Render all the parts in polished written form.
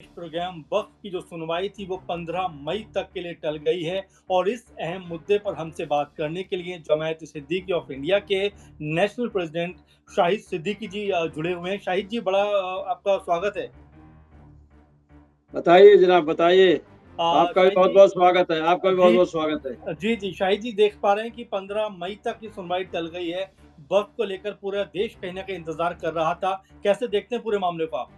Programme वक्फ की जो सुनवाई थी वो 15 मई तक के लिए टल गई है और इस अहम मुद्दे पर हमसे बात करने के लिए जमायत सिद्दीकी ऑफ इंडिया के नेशनल प्रेसिडेंट शाहिद सिद्दीकी जी जुड़े हुए हैं। शाहिद जी, बड़ा आपका स्वागत है। बताइए जनाब, बताइए। आपका भी शाहिद बहुत जी। बहुत स्वागत है, आपका भी बहुत जी बहुत स्वागत है। जी शाहिद जी, देख पा रहे हैं कि 15 मई तक की सुनवाई टल गई है। वक्फ को लेकर पूरा देश कहीं ना कहीं इंतजार कर रहा था। कैसे देखते हैं पूरे मामले को आप?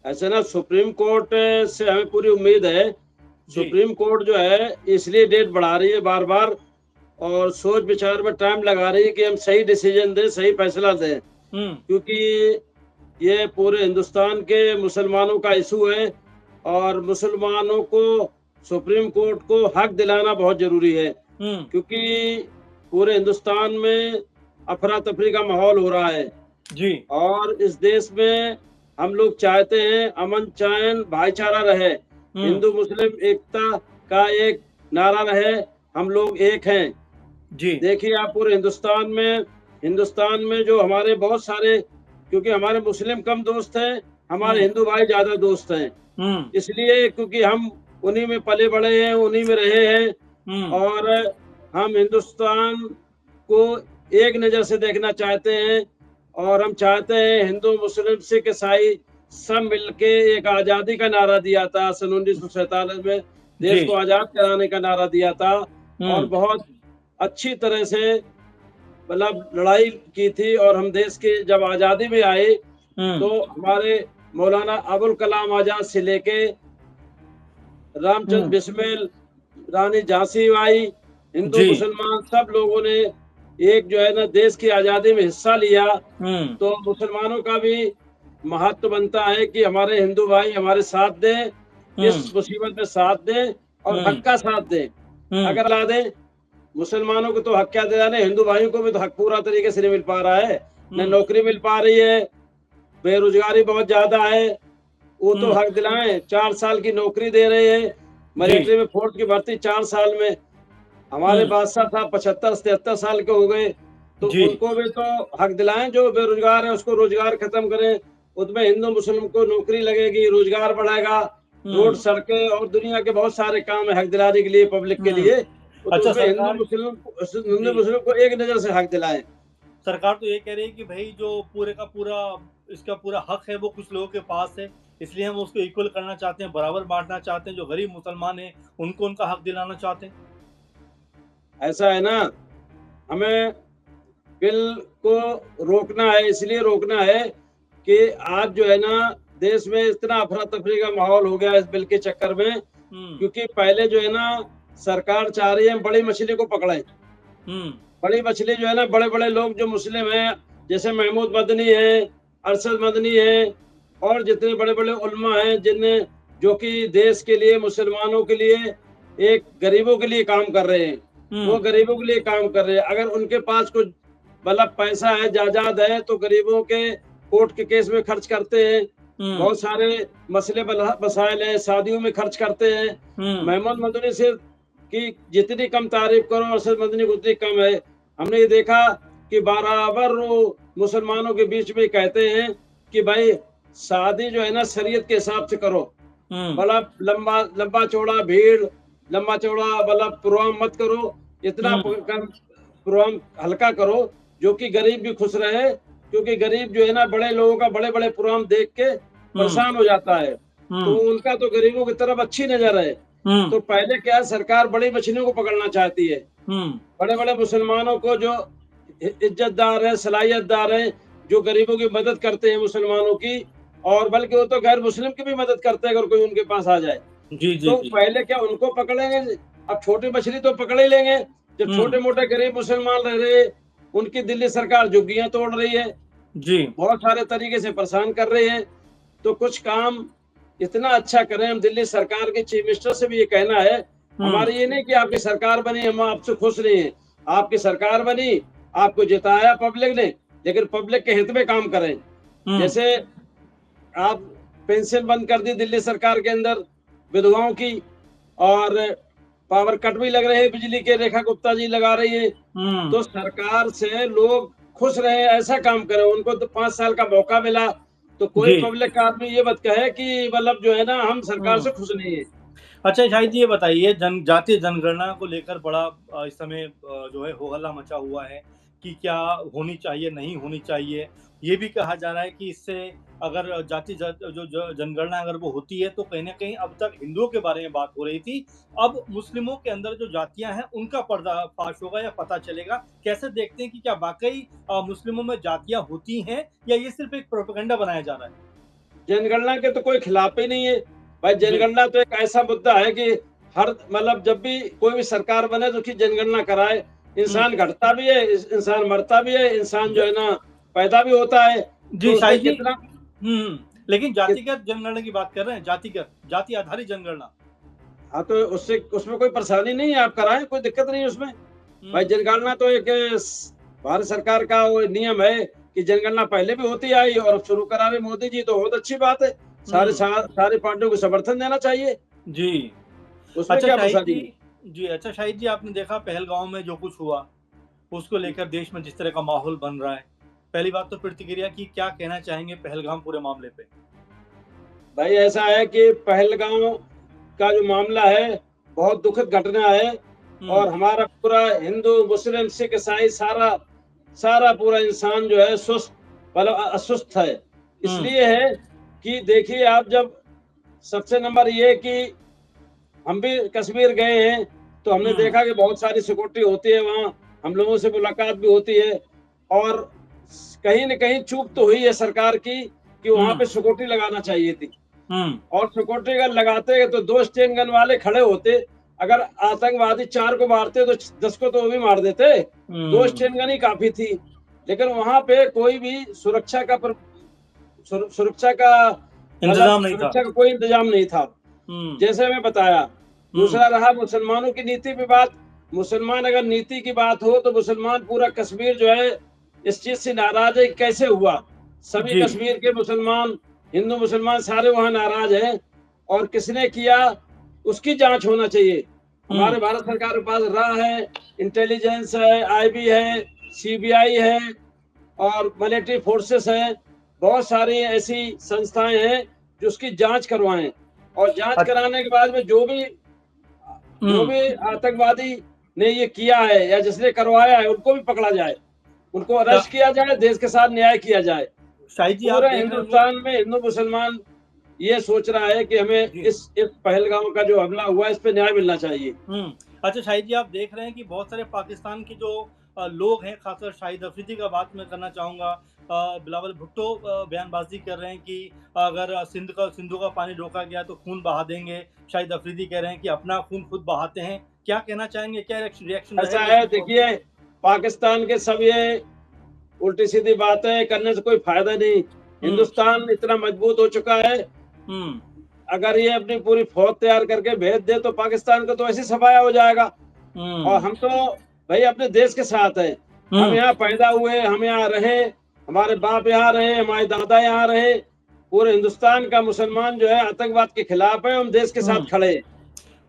ऐसे ना, सुप्रीम कोर्ट से हमें पूरी उम्मीद है। जी। सुप्रीम कोर्ट जो है इसलिए डेट बढ़ा रही है बार बार, और सोच विचार में टाइम लगा रही है कि हम सही डिसीजन दें, सही फैसला दें। हम्म। क्योंकि ये पूरे हिंदुस्तान के मुसलमानों का इशू है, और मुसलमानों को सुप्रीम कोर्ट को हक दिलाना बहुत जरूरी है। हम्म। क्योंकि पूरे हिंदुस्तान में अफरा तफरी का माहौल हो रहा है, जी। और इस देश में हम लोग चाहते हैं अमन चैन भाईचारा रहे, हम्म। हिंदू मुस्लिम एकता का एक नारा रहे, हम लोग एक हैं। जी। देखिए आप पूरे हिंदुस्तान में जो हमारे बहुत सारे, क्योंकि हमारे मुस्लिम कम दोस्त हैं, हमारे हम्म। हिंदू भाई ज्यादा दोस्त हैं। हम्म। इसलिए क्योंकि हम उन्हीं में पले बड़े हैं, उन्हीं में रहे हैं, हम्म। और हम हिंदुस्तान को एक नजर से देखना चाहते हैं। और हम चाहते हैं हिंदू मुस्लिम सिख ईसाई सब मिलके एक आजादी का नारा दिया था सन 1947 में, जी। देश को आजाद कराने का नारा दिया था। और हुँ। बहुत अच्छी तरह से मतलब लड़ाई की थी, और हम देश की जब आजादी में आए हुँ। तो हमारे मौलाना अबुल कलाम आजाद से लेके रामचंद्र हुँ। बिस्मिल, रानी झांसी बाई, हिंदू जी। मुसलमान सब लोगों ने एक जो है ना देश की आजादी में हिस्सा लिया। हुँ। तो मुसलमानों का भी महत्व बनता है कि हमारे हिंदू भाई हमारे साथ दें, इस हुँ। मुसीबत में साथ दें और हुँ। हक का साथ दें। हुँ। अगर ला दें, मुसलमानों को तो हक क्या दिलाने, हिंदू भाइयों को भी तो हक पूरा तरीके से नहीं मिल पा रहा है। न हुँ। नौकरी मिल पा रही है, बेरोजगारी बहुत ज्यादा है। वो तो हुँ। हक दिलाएं, 4 साल की नौकरी दे रहे हैं, जी। मिलिट्री में फोर्स की भर्ती 4 साल में। हमारे हुँ। बादशाह साहब 75 73 साल के हो गए, तो जी। उनको भी तो हक दिलाएं। जो बेरोजगार है उसको रोजगार खत्म करें, उसमें हिंदू मुस्लिम को नौकरी लगेगी, रोजगार बढ़ेगा, रोड हुँ। सड़कें और दुनिया के बहुत सारे काम है हक दिलाने के लिए पब्लिक के हुँ। लिए। तो अच्छा, उसमें सरकार हिंदू जी, मुस्लिम को एक नजर से हक दिलाएं। सरकार तो ये कह रही है कि भई जो पूरे का पूरा इसका पूरा हक है वो कुछ लोगों के पास है, इसलिए हम उसको इक्वल करना चाहते हैं, बराबर बाँटना चाहते हैं, जो गरीब मुसलमान हैं, उनको उनका हक दिलाना चाहते हैं। ऐसा है ना, हमें बिल को रोकना है, इसलिए रोकना है कि आज जो है ना देश में इतना अफरा तफरी का माहौल हो गया इस बिल के चक्कर में। हुँ। क्योंकि पहले जो है ना सरकार चाह रही है हम बड़ी मछली को पकड़ें। हुँ। बड़ी मछली जो है ना, बड़े बड़े लोग जो मुस्लिम हैं, जैसे महमूद मदनी है, अरशद मदनी है, और जितने बड़े बड़े उल्मा हैं जिनने, जो कि देश के लिए, मुसलमानों के लिए, एक गरीबों के लिए काम कर रहे हैं। वो हुँ। गरीबों के लिए काम कर रहे हैं। अगर उनके पास कुछ मतलब पैसा है, जायदाद है, तो गरीबों के कोर्ट के केस में खर्च करते हैं। हुँ। बहुत सारे मसले मसाइल है, शादियों में खर्च करते हैं। हुँ। महमूद मदनी से कि जितनी कम तारीफ करो अरशद मदनी को उतनी कम है। हमने ये देखा कि बराबर वो मुसलमानों के बीच में कहते हैं कि भाई शादी जो है ना शरीयत के हिसाब से करो, हुँ। मतलब लंबा लंबा चौड़ा भीड़, लंबा चौड़ा मतलब प्रोग्राम मत करो, इतना हुँ। प्रोग्राम हल्का करो जो कि गरीब भी खुश रहे। क्योंकि गरीब जो है ना बड़े लोगों का बड़े बड़े प्रोग्राम देख के हुँ। परेशान हो जाता है। तो हुँ। उनका तो गरीबों की तरफ अच्छी नजर है। हुँ। तो पहले क्या है, सरकार बड़ी मछलियों को पकड़ना चाहती है, हुँ। बड़े बड़े मुसलमानों को जो इज्जतदार है, सलाहियतदार है, जो गरीबों की मदद करते हैं मुसलमानों की, और बल्कि वो तो गैर मुस्लिम की भी मदद करते हैं अगर कोई उनके पास आ जाए। जी, जी, तो जी। पहले क्या उनको पकड़ेंगे, अब छोटी मछली तो पकड़ ही लेंगे। जब हुँ। छोटे मोटे गरीब मुसलमान रह रहे, उनकी दिल्ली सरकार झुग्गियां तोड़ रही है, जी। बहुत सारे तरीके से परेशान कर रही है। तो कुछ काम इतना अच्छा करें। हम दिल्ली सरकार के चीफ मिनिस्टर से भी ये कहना है, हुँ। हमारे ये नहीं कि आपकी सरकार बनी हम आपसे खुश नहीं है। आपकी सरकार बनी, आपको जिताया पब्लिक ने, लेकिन पब्लिक के हित में काम करें। हुँ। जैसे आप पेंशन बंद कर दी दिल्ली सरकार के अंदर विधवाओं की, और पावर कट भी लग रहे हैं बिजली के, रेखा गुप्ता जी लगा रही है। हुँ। तो सरकार से लोग खुश रहे, ऐसा काम करें। उनको तो 5 साल का मौका मिला, तो कोई जी। पब्लिक का आदमी ये मत कहे कि मतलब जो है ना हम सरकार हुँ। से खुश नहीं है। अच्छा शाहिद जी ये बताइए जातीय जनगणना को लेकर बड़ा इस समय जो है हो-हल्ला मचा हुआ है कि क्या होनी चाहिए, नहीं होनी चाहिए। ये भी कहा जा रहा है कि इससे अगर जाति ज जो ज जनगणना अगर वो होती है तो कहीं न कहीं अब तक हिंदुओं के बारे में बात हो रही थी। अब मुस्लिमों के अंदर जो जातियाँ हैं उनका पर्दाफ़ाश होगा या पता चलेगा। कैसे देखते हैं कि क्या वाक़ई मुस्लिमों में जातियाँ होती हैं या ये सिर्फ़ एक प्रोपेगेंडा बनाया जा रहा है? जनगणना के तो कोई खिलाफ ही नहीं है। भाई जी। जनगणना तो एक ऐसा मुद्दा है कि हर मतलब जब भी कोई भी सरकार बने तो उसकी जनगणना कराए। हुँ। इंसान घटता भी है, इंसान मरता भी है, इंसान जो ज है ना पैदा भी होता है। जी, तो उसमें शाहिद जी कितना लेकिन कित जातिगत जनगणना की बात कर रहे हैं, जातिगत, जाति आधारित जनगणना। हाँ, तो उससे उसमें कोई परेशानी नहीं है, आप कराएँ, कोई दिक्कत नहीं है उसमें। भाई हुँ, जनगणना तो एक भारत सरकार का वो नियम है कि जनगणना पहले भी होती आई और अब शुरू करा रहे मोदी जी, तो बहुत अच्छी बात है। हुँ, सारी पार्टियों को समर्थन देना चाहिए, जी। उसमें क्या परेशानी है? अच्छा शाहिद जी आपने देखा पहलगाँव में जो कुछ हुआ, उसको लेकर देश में जिस तरह का माहौल बन रहा है। पहली बात तो प्रतिक्रिया की क्या कहना चाहेंगे पहलगाम पूरे मामले पे? भाई ऐसा है कि पहलगाँव का जो मामला है, बहुत दुखद घटना है हुँ, और हमारा पूरा हिंदू, मुस्लिम, सिख, ईसाई सारा सारा पूरा इंसान जो है सुस्त मतलब अस्वस्थ है। हुँ, इसलिए है कि देखिए आप जब सबसे नंबर ये कि हम भी कश्मीर गए हैं, तो हमने हुँ, देखा कि बहुत सारी सिक्योरिटी होती है वहाँ, हम लोगों से मुलाकात भी होती है और कहीं न कहीं चूक तो हुई है सरकार की कि वहाँ हुँ, पे सिक्योरिटी लगाना चाहिए थी। हुँ, और सिक्योरिटी अगर लगाते तो 2 स्टेन गन वाले खड़े होते। अगर आतंकवादी 4 को मारते तो 10 को तो वो भी मार देते। 2 हुँ। स्टेन गन ही काफ़ी थी। लेकिन वहाँ पे कोई भी सुरक्षा का मतलब इंतज़ाम नहीं था। सुरक्षा का कोई इंतज़ाम नहीं था। हुँ, जैसे मैं बताया। हुँ, दूसरा रहा मुसलमानों की नीति पे बात। मुसलमान अगर नीति की बात हो तो मुसलमान पूरा कश्मीर जो है इस चीज़ से नाराज़ है कि कैसे हुआ? सभी जी। कश्मीर के मुसलमान, हिंदू मुसलमान सारे वहाँ नाराज़ हैं और किसने किया उसकी जाँच होना चाहिए। हुँ, हमारे भारत सरकार के पास रॉ है, इंटेलिजेंस है, आईबी है, सीबीआई है और मिलिट्री फोर्सेस हैं। बहुत सारी ऐसी संस्थाएँ हैं जो उसकी जाँच करवाएँ और जाँच अ, कराने के बाद में जो हुँ। भी आतंकवादी ने ये किया है या जिसने करवाया है उनको भी पकड़ा जाए। उनको श अरेस्ट किया जाए, देश के साथ न्याय किया जाए। शाहिद जी आप पूरे देख रहे होंगे हिंदुस्तान में हिंदू मुसलमान ये सोच रहा है कि हमें जी। इस पहलगाम का जो हमला हुआ है इस पे न्याय मिलना चाहिए। अच्छा शाहिद जी आप देख रहे हैं कि बहुत सारे पाकिस्तान के जो लोग हैं ख़ासकर शाहिद अफ़रीदी का बात मैं करना चाहूँगा। बिलावल भुट्टो बयानबाज़ी कर रहे हैं कि अगर सिंधु का पानी रोका गया तो खून बहा देंगे। शाहिद अफ़रीदी कह रहे हैं कि अपना खून खुद बहाते हैं। क्या कहना चाहेंगे? क्या रिएक्शन ऐसा रहेगा इस है चीज़ को? देखिए, पाकिस्तान के सब ये उल्टी-सीधी बातें करने से कोई फ़ायदा नहीं। हुँ, हिंदुस्तान इतना मजबूत हो चुका है, हुँ, अगर ये अपनी पूरी फ़ौज तैयार करके भेज दे तो पाकिस्तान का तो ऐसे ही सफाया हो जाएगा। और हुँ, हम तो भई अपने देश के साथ हैं। हम हुँ। यहाँ पैदा हुए, हम यहाँ रहे, हमारे बाप यहाँ रहे, हमारे दादा यहाँ रहे। पूरे हिंदुस्तान का मुसलमान जो है आतंकवाद के खिलाफ है, हम देश के हुँ। साथ खड़े हैं।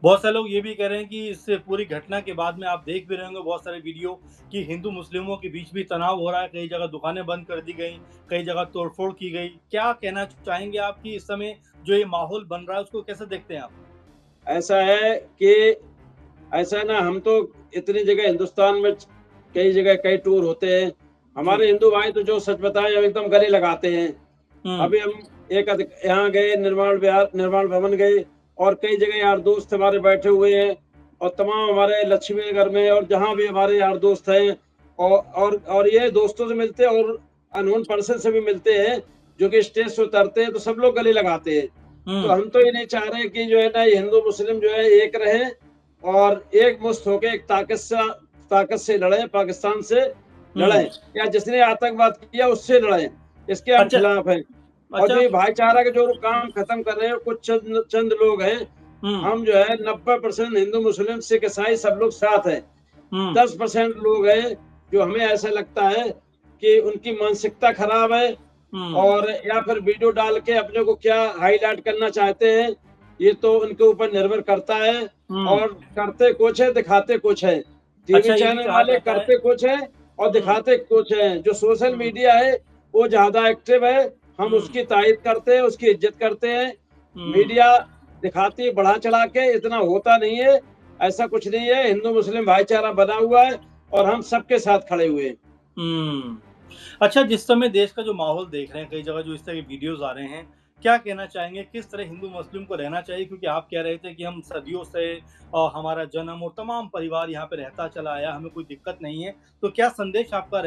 बहुत सारे लोग ये भी कह रहे हैं कि इस पूरी घटना के बाद में आप देख भी रहे होंगे बहुत सारे वीडियो कि हिंदू मुस्लिमों के बीच भी तनाव हो रहा है, कई जगह दुकानें बंद कर दी गई, कई जगह तोड़फोड़ की गई। क्या कहना चाहेंगे आप कि इस समय जो ये माहौल बन रहा है उसको कैसे देखते हैं आप? ऐसा है कि ऐसा है ना हम तो इतनी जगह हिंदुस्तान में कई जगह कई टूर होते हैं। जी। हमारे हिंदू भाई तो जो सच बताएँ हम एकदम गले लगाते हैं। हुँ, अभी हम यहाँ गए निर्माण भवन गए और कई जगह यार दोस्त हमारे बैठे हुए हैं और तमाम हमारे लक्ष्मी नगर में और जहाँ भी हमारे यार दोस्त हैं और ये दोस्तों से मिलते हैं और अननोन पर्सन से भी मिलते हैं जो कि स्टेज से उतरते हैं तो सब लोग गले लगाते हैं। तो हुँ, हम तो ये नहीं चाह रहे कि जो है ना ये हिंदू मुस्लिम जो है एक रहे और एकमुश्त होके एक ताकत से लड़े, पाकिस्तान से हुँ। लड़ें या जिसने आतंकवाद किया उससे लड़ें। इसके हम अच्छा खिलाफ हैं। और जो अच्छा ये भाईचारा के जो काम खत्म कर रहे हैं कुछ चंद चंद लोग हैं। हुँ, हम जो है 90% हिंदू मुस्लिम सिख ईसाई सब लोग साथ हैं। हुँ, 10% लोग हैं जो हमें ऐसा लगता है कि उनकी मानसिकता खराब है हुँ, और या फिर वीडियो डाल के अपने को क्या हाईलाइट करना चाहते हैं, ये तो उनके ऊपर निर्भर करता है हुँ। और करते कुछ है, दिखाते कुछ है। टीवी अच्छा ये भी चैनल कहा वाले जाता है करते कुछ हैं और हुँ, दिखाते कुछ हैं। जो सोशल हुँ, मीडिया है, वो ज़्यादा एक्टिव है, हम उसकी तारीफ करते हैं, उसकी इज्जत करते हैं। हम्म, मीडिया दिखाती है बढ़ा चढ़ा के, इतना होता नहीं है, ऐसा कुछ नहीं है। हिंदू मुस्लिम भाईचारा बना हुआ है और हम सबके साथ खड़े हुए हैं। हम्म। अच्छा, जिस समय देश का जो माहौल देख रहे हैं, कई जगह जो इस तरह के वीडियोज़ आ रहे हैं, क्या कहना चाहेंगे किस तरह हिंदू-मुस्लिम को रहना चाहिए? क्योंकि आप कह रहे थे कि हम सदियों से हमारा जन्म और तमाम परिवार यहाँ पे रहता चला आया, हमें कोई दिक्कत नहीं है। तो क्या संदेश आपका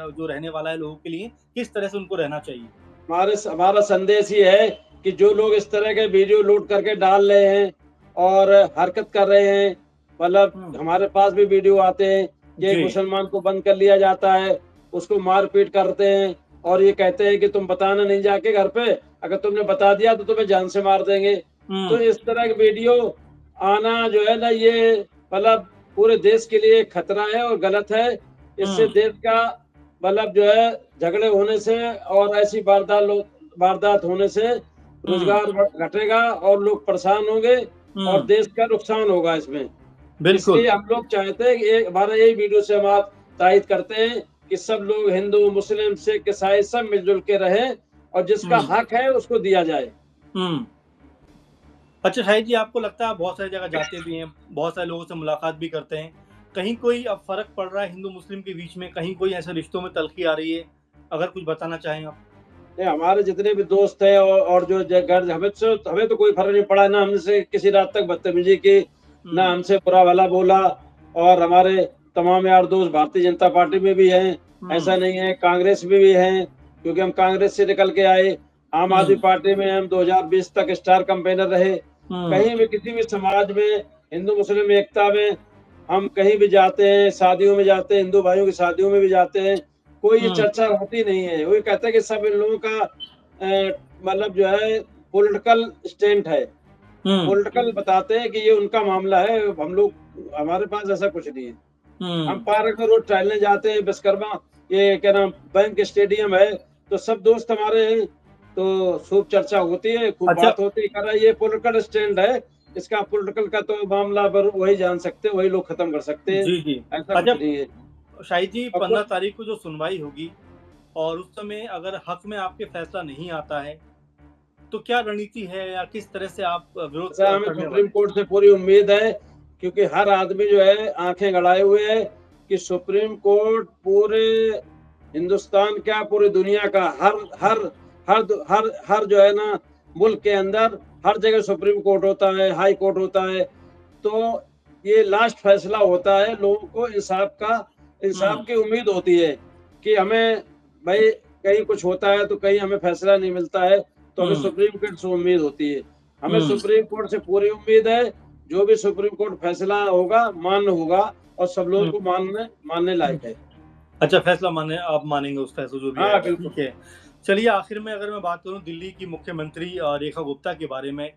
जो रहने वाला है लोगों के लिए, किस तरह से उनको रहना चाहिए? हमारा संदेश ये है कि जो लोग इस तरह के वीडियो लोड करके डाल रहे हैं और हरकत कर रहे हैं, मतलब हुँ, हमारे पास भी वीडियो आते हैं कि एक जी। मुसलमान को बंद कर लिया जाता है, उसको मार-पीट करते हैं और ये कहते हैं कि तुम बताना नहीं जाके घर पे, अगर तुमने बता दिया तो तुम्हें जान से मार देंगे। तो हुँ, इस तरह के वीडियो आना जो है ना, ये मतलब पूरे देश के लिए खतरा है और गलत है। इससे हुँ, देश का मतलब जो है झगड़े होने से और ऐसी वारदात होने से हुँ, रोजगार घटेगा और लोग परेशान होंगे और हुँ, देश का नुकसान होगा इसमें। बिल्कुल। इसलिए हम लोग चाहते हैं कि हमारा यही वीडियो से हम आप तायद करते हैं कि सब लोग हिंदू, मुस्लिम, सिख, ईसाई सब मिलजुल के रहें और जिसका हुँ, हक है उसको दिया जाए। हुँ। अच्छा शाहिद जी, आपको लगता है आप बहुत सारी जगह जाते भी हैं, बहुत सारे लोगों से मुलाकात भी करते हैं। कहीं कोई अब फ़र्क पड़ रहा है हिंदू-मुस्लिम के बीच में? कहीं कोई ऐसे रिश्तों में तल्ख़ी आ रही है? अगर कुछ बताना चाहें आप? नहीं, हमारे जितने भी दोस्त हैं और जो घर हमें तो कोई फर्क नहीं पड़ा, ना हमसे किसी रात तक बदतमीजी की, ना हुँ, हमसे बुरा भला बोला। और हमारे तमाम यार दोस्त भारतीय जनता पार्टी में भी हैं, हुँ, ऐसा नहीं है, कांग्रेस में भी हैं, क्योंकि हम कांग्रेस से निकल के आए। आम आदमी हुँ, पार्टी में हम 2020 तक स्टार कैंपेनर रहे। हुँ, कहीं भी किसी भी समाज में, हिंदू मुस्लिम एकता में हम कहीं भी जाते हैं, शादियों में जाते हैं, हिंदू भाइयों की शादियों में भी जाते हैं, कोई ये हुँ, चर्चा होती नहीं है। वो ये कहते हैं कि सब इन लोगों का मतलब जो है पॉलिटिकल स्टैंड है। हुँ, पॉलिटिकल बताते हैं कि ये उनका मामला है, हम लोग हमारे पास ऐसा कुछ नहीं है। हम हुँ। पार्क में रोज़ टहलने जाते हैं, विश्वकर्मा ये क्या नाम बैंक स्टेडियम है, तो सब दोस्त हमारे हैं, तो खूब चर्चा होती है, खूब अच्छा बात होती है, कह रहा है ये पॉलिटिकल स्टैंड है, इसका पॉलिटिकल का तो मामला बर वही जान सकते हैं, वही लोग खत्म कर सकते हैं, जी, जी। ऐसा अच्छा कुछ नहीं है। शाहिद जी, और 15 कुछ तारीख को जो सुनवाई होगी और उस समय अगर हक में आपके फैसला नहीं आता है, तो क्या रणनीति है या किस तरह से आप विरोध ऐसा हमें करने सुप्रीम वाले हैं? कोर्ट से पूरी उम्मीद है, क्योंकि हर आदमी जो है आंखें गड़ाए हुए है कि सुप्रीम कोर्ट पूरे हिंदुस्तान क्या पूरी दुनिया का हर जो है ना मुल्क के अंदर हर जगह सुप्रीम कोर्ट होता है, हाई कोर्ट होता है। तो ये लास्ट फैसला होता है, लोगों को हुँ, इंसाफ की उम्मीद होती है कि हमें भाई कहीं कुछ होता है तो कहीं हमें फैसला नहीं मिलता है, तो हमें हुँ, सुप्रीम कोर्ट से उम्मीद होती है। हमें हुँ, सुप्रीम कोर्ट से पूरी उम्मीद है, जो भी सुप्रीम कोर्ट फैसला होगा, मान्य होगा और सब लोगों हुँ। को मानने लायक है। अच्छा, फैसला आप मानेंगे उस फैसला जो भी हाँ, आएगा, बिल्कुल। ठीक है। चलिए आखिर में अगर मैं बात करूँ दिल्ली की मुख्यमंत्री रेखा गुप्ता के बारे में,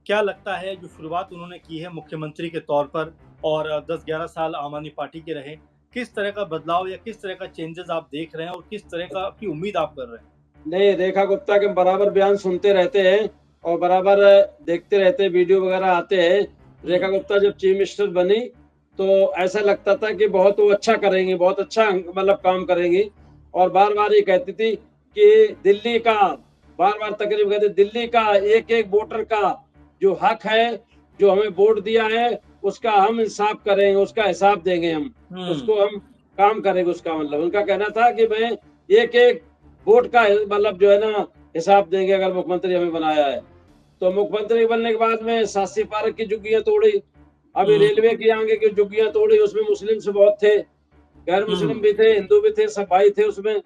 क्या लगता है जो शुरुआत उन्होंने की है मुख्यमंत्री के तौर पर और 10-11 साल आम आदमी पार्टी के रहे, किस तरह का बदलाव या किस तरह का चेंजेज़ आप देख रहे हैं और किस तरह का की उम्मीद आप कर रहे हैं? नहीं, रेखा गुप्ता के बराबर बयान सुनते रहते हैं और बराबर देखते रहते हैं, वीडियो वगैरह आते हैं। रेखा हुँ, गुप्ता जब चीफ मिनिस्टर बनी, तो ऐसा लगता था कि बहुत वो अच्छा करेंगी, बहुत अच्छा मतलब काम करेंगी और बार-बार ये कहती थी कि दिल्ली का बार-बार तकरीब कहती दिल्ली का एक-एक वोटर का जो हक है, जो हमें वोट दिया है, उसका हम इंसाफ करेंगे, उसका हिसाब देंगे हम। हुँ, उसको हम काम करेंगे उसका मतलब। उनका कहना था कि मैं एक-एक वोट का मतलब जो है ना हिसाब देंगे अगर मुख्यमंत्री हमें बनाया है। तो मुख्यमंत्री बनने के बाद में शास्त्री पार्क की झुग्गियाँ तोड़ी, अभी हुँ, रेलवे की आगे की झुग्गियाँ तोड़ी, उसमें मुस्लिम्स बहुत थे, गैर मुस्लिम हुँ, भी थे, हिंदू भी थे, सब भाई थे उसमें।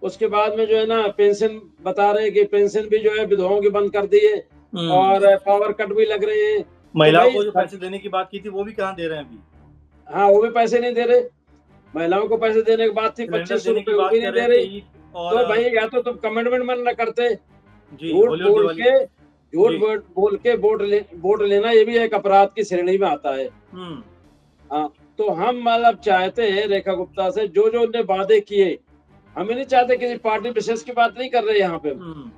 उसके बाद में जो है ना पेंशन बता रहे हैं कि पेंशन भी जो है विधवाओं की बंद कर दी है हुँ। और पावर कट भी लग रहे हैं। तो महिलाओं भाई को जो सब पैसे देने की बात की थी, वो भी कहाँ दे रहे हैं अभी? हाँ, वो भी पैसे नहीं दे रहे। महिलाओं को पैसे देने की बात थी सिलेंडर देने की ₹2500 वो भी बात नहीं कर रहे दे रही। थे ईद और तो भाई या तो तुम कमिटमेंट मन ना करते, जी, झूठ होली और बोल दिवाली के झूठ जी। बोल के वोट लेना ये भी एक अपराध की श्रेणी में आता है। हुँ, हाँ, तो हम मतलब चाहते हैं रेखा गुप्ता से जो-जो उन्होंने वादे किए, हम ये नहीं चाहते किसी पार्टी विशेष की बात नहीं कर रहे यहाँ पे हम। हुँ,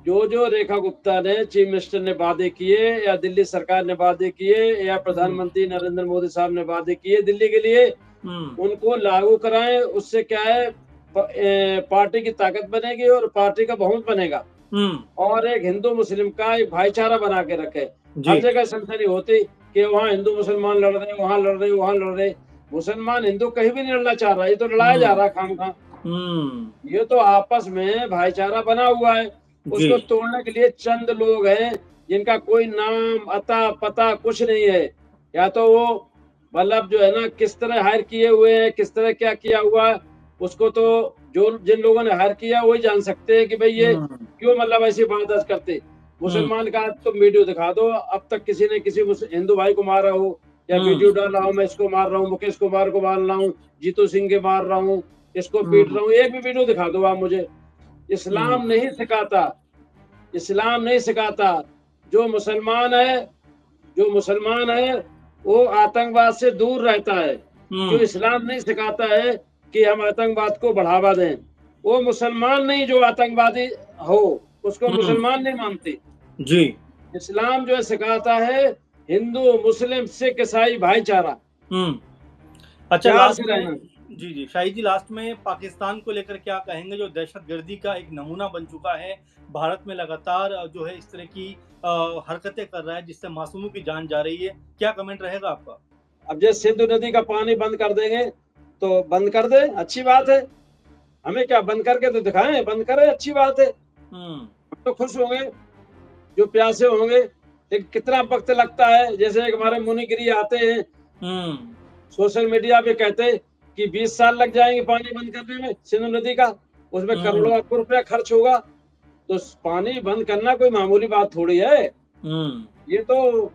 जो-जो रेखा गुप्ता ने चीफ मिनिस्टर ने वादे किए या दिल्ली सरकार ने वादे किए या हुँ, प्रधानमंत्री नरेंद्र मोदी साहब ने वादे किए दिल्ली के लिए, हुँ, उनको लागू कराएँ। उससे क्या है पार्टी की ताकत बनेगी और पार्टी का बहुमत बनेगा। और एक हिंदू मुस्लिम का एक भाईचारा बना के रखे। हर जी। जगह सनसनी होती कि वहाँ हिंदू मुसलमान लड़ रहे हैं, वहाँ लड़ रहे हैं, वहाँ लड़ रहे हैं। मुसलमान हिंदू कहीं भी नहीं लड़ना चाह रहा, ये तो लड़ाया जा हुँ, रहा है खामखा। हुँ, ये तो आपस में भाईचारा बना हुआ है, जी। उसको तोड़ने के लिए चंद लोग हैं जिनका कोई नाम अता पता कुछ नहीं है। या तो वो मतलब जो है ना किस तरह हायर किए हुए हैं, किस तरह क्या किया हुआ है, उसको तो जो जिन लोगों ने हायर किया वही जान सकते हैं कि भाई ये हुँ, क्यों मतलब ऐसी बात करते। हुँ, मुसलमान का तुम वीडियो दिखा दो, अब तक किसी ने किसी हिंदू भाई को मारा हो या हुँ, वीडियो डाला हो, मैं इसको मार रहा हूँ, मुकेश कुमार को मार रहा हूँ, जीतू सिंह के मार रहा हूँ, इसको पीट हुँ, रहा हूँ, एक भी वीडियो दिखा दो आप मुझे। हुँ, इस्लाम नहीं सिखाता, इस्लाम नहीं सिखाता। जो मुसलमान है, जो मुसलमान है, वो आतंकवाद से दूर रहता है। जो हुँ, इस्लाम नहीं सिखाता है कि हम आतंकवाद को बढ़ावा दें। वो मुसलमान नहीं जो आतंकवादी हो, उसको हुँ, मुसलमान नहीं मानते। जी। इस्लाम जो है सिखाता है हिंदू, मुस्लिम, सिख, ईसाई भाईचारा, हुँ। अच्छा प्यार लास्ट से में रहना। जी, जी। शाहिद जी लास्ट में पाकिस्तान को लेकर क्या कहेंगे जो दहशतगर्दी का एक नमूना बन चुका है, भारत में लगातार जो है इस तरह की हरकतें कर रहा है जिससे मासूमों की जान जा रही है, क्या कमेंट रहेगा आपका? अब जैसे सिंधु नदी का पानी बंद कर देंगे, तो बंद कर दे, अच्छी बात है। हमें क्या बंद करके तो दिखाएं, बंद करें, अच्छी बात है। हुँ, हम तो खुश होंगे, जो प्यासे होंगे। लेकिन कितना वक्त लगता है, जैसे एक हमारे मुनिगिरी आते हैं हुँ, सोशल मीडिया पे, कहते हैं कि 20 साल लग जाएंगे पानी बंद करने में सिंधु नदी का, उसमें हुँ, करोड़ों अरबों रुपया खर्च होगा। तो पानी बंद करना कोई मामूली बात थोड़ी है। हुँ, ये तो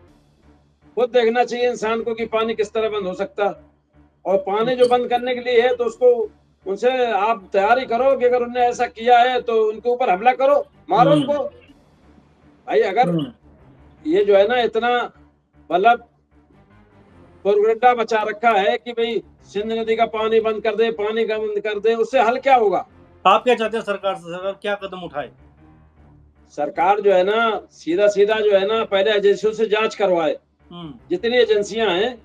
खुद देखना चाहिए इंसान को कि पानी किस तरह बंद हो सकता। और पानी जो बंद करने के लिए है तो उसको उनसे आप तैयारी करो कि अगर उनने ऐसा किया है तो उनके ऊपर हमला करो, मारो हुँ, उनको। भाई अगर हुँ, ये जो है ना इतना मतलब प्रोपेगेंडा मचा रखा है कि भाई सिंध नदी का पानी बंद कर दे, पानी का बंद कर दे, उससे हल क्या होगा? आप क्या चाहते हैं सरकार से? सरकार क्या कदम उठाए? सरकार जो है ना सीधा सीधा जो है ना पहले एजेंसियों से जांच करवाए। हुँ, जितनी एजेंसियां हैं,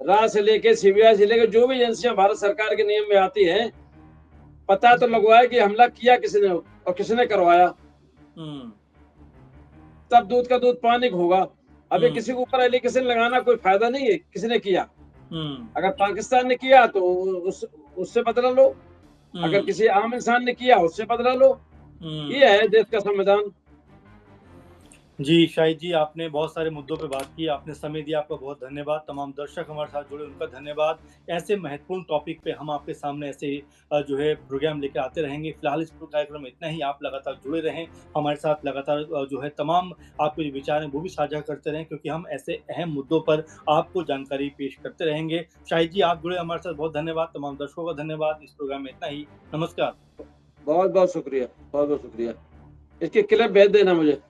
रा से लेके सीबीआई से लेके जो भी एजेंसियां भारत सरकार के नियम में आती हैं, पता तो लगवाए कि हमला किया किसने और किसने करवाया। हुँ, तब दूध का दूध पानी को होगा। अभी हुँ, किसी के ऊपर एलिगेशन लगाना कोई फायदा नहीं है, किसने किया। हुँ, अगर पाकिस्तान ने किया तो उससे बदला लो, अगर हुँ, किसी आम इंसान ने किया उससे बदला लो। हुँ। ये है देश का संविधान। जी, शाहिद जी आपने बहुत सारे मुद्दों पे बात की, आपने समय दिया, आपका बहुत धन्यवाद। तमाम दर्शक हमारे साथ जुड़े उनका धन्यवाद। ऐसे महत्वपूर्ण टॉपिक पे हम आपके सामने ऐसे जो है प्रोग्राम लेके आते रहेंगे। फिलहाल इस कार्यक्रम में इतना ही, आप लगातार जुड़े रहें, हमारे साथ लगातार जो है तमाम आपके जो विचार हैं वो भी साझा करते रहें क्योंकि हम ऐसे अहम मुद्दों पर आपको जानकारी पेश करते रहेंगे। शाहिद जी आप जुड़े हमारे साथ बहुत धन्यवाद, तमाम दर्शकों का धन्यवाद। इस प्रोग्राम में इतना ही, नमस्कार। बहुत बहुत शुक्रिया, बहुत बहुत शुक्रिया। इसकी क्लिप भेज देना मुझे।